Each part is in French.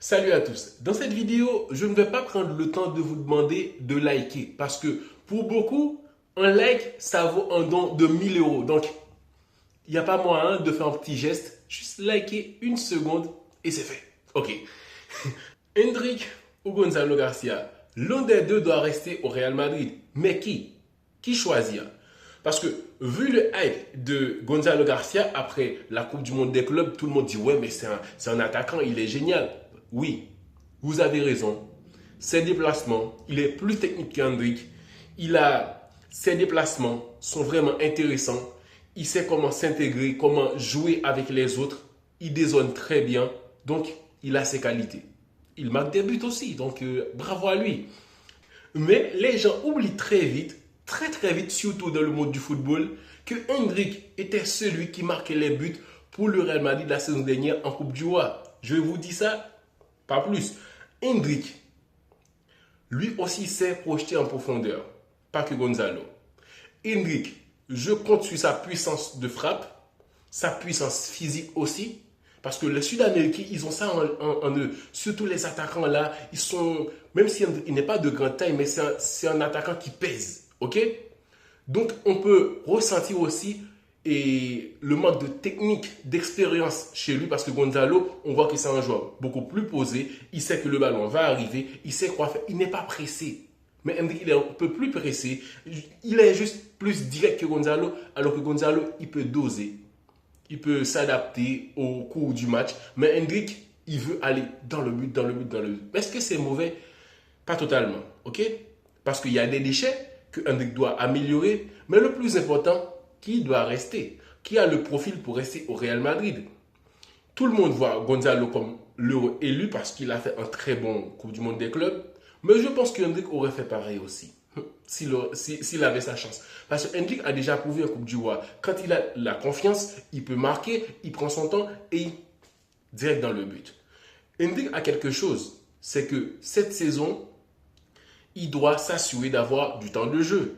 Salut à tous. Dans cette vidéo, je ne vais pas prendre le temps de vous demander de liker parce que pour beaucoup, un like, ça vaut un don de 1000 euros. Donc, il n'y a pas moyen de faire un petit geste, juste liker une seconde et c'est fait. Ok. Hendrik ou Gonzalo Garcia, l'un des deux doit rester au Real Madrid. Mais qui? Qui choisir? Parce que vu le hype de Gonzalo Garcia après la Coupe du Monde des clubs, tout le monde dit ouais mais c'est un attaquant, il est génial. Oui, vous avez raison. Ses déplacements, il est plus technique qu'Hendrik. Ses déplacements sont vraiment intéressants. Il sait comment s'intégrer, comment jouer avec les autres. Il dézone très bien. Donc, il a ses qualités. Il marque des buts aussi. Donc, bravo à lui. Mais les gens oublient très vite, très vite, surtout dans le monde du football, que Hendrik était celui qui marquait les buts pour le Real Madrid la saison dernière en Coupe du Roi. Je vous dis ça, pas plus. Hendrik, lui aussi s'est projeté en profondeur, pas que Gonzalo. Hendrik, je compte sur sa puissance de frappe, sa puissance physique aussi, parce que les Sud-Américains, ils ont ça en eux. Surtout les attaquants là, ils sont, même s'il n'est pas de grande taille, mais c'est un attaquant qui pèse, ok? Donc on peut ressentir aussi le manque de technique, d'expérience chez lui, parce que Gonzalo, on voit que c'est un joueur beaucoup plus posé, il sait que le ballon va arriver, il sait quoi faire, il n'est pas pressé. Mais Hendrik, il est un peu plus pressé, il est juste plus direct que Gonzalo, alors que Gonzalo, il peut doser, il peut s'adapter au cours du match, mais Hendrik, il veut aller dans le but, dans le but, dans le but. Est-ce que c'est mauvais? Pas totalement, ok? Parce qu'il y a des déchets que Hendrik doit améliorer, mais le plus important, qui doit rester? Qui a le profil pour rester au Real Madrid? Tout le monde voit Gonzalo comme l'heureux élu parce qu'il a fait un très bon Coupe du Monde des clubs, mais je pense que Hendrik aurait fait pareil aussi, s'il avait sa chance. Parce que Hendrik a déjà prouvé en Coupe du Roi. Quand il a la confiance, il peut marquer, il prend son temps et direct dans le but. Hendrik a quelque chose, c'est que cette saison, il doit s'assurer d'avoir du temps de jeu,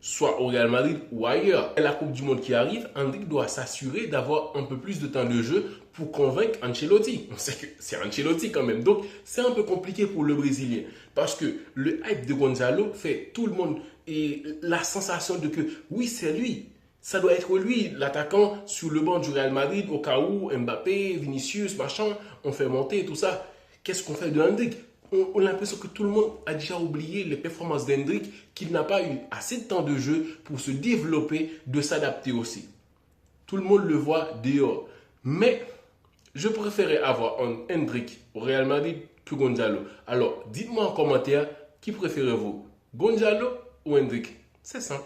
soit au Real Madrid ou ailleurs. Et la Coupe du Monde qui arrive, Hendrik doit s'assurer d'avoir un peu plus de temps de jeu pour convaincre Ancelotti. On sait que c'est Ancelotti quand même, donc c'est un peu compliqué pour le Brésilien. Parce que le hype de Gonzalo fait tout le monde et la sensation de que oui, c'est lui. Ça doit être lui, l'attaquant sur le banc du Real Madrid, au cas où Mbappé, Vinicius, machin, on fait monter tout ça. Qu'est-ce qu'on fait de Hendrik? On a l'impression que tout le monde a déjà oublié les performances d'Hendrik, qu'il n'a pas eu assez de temps de jeu pour se développer, de s'adapter aussi. Tout le monde le voit dehors. Mais je préférais avoir un Hendrik au Real Madrid que Gonzalo. Alors, dites-moi en commentaire, qui préférez-vous? Gonzalo ou Hendrik? C'est simple.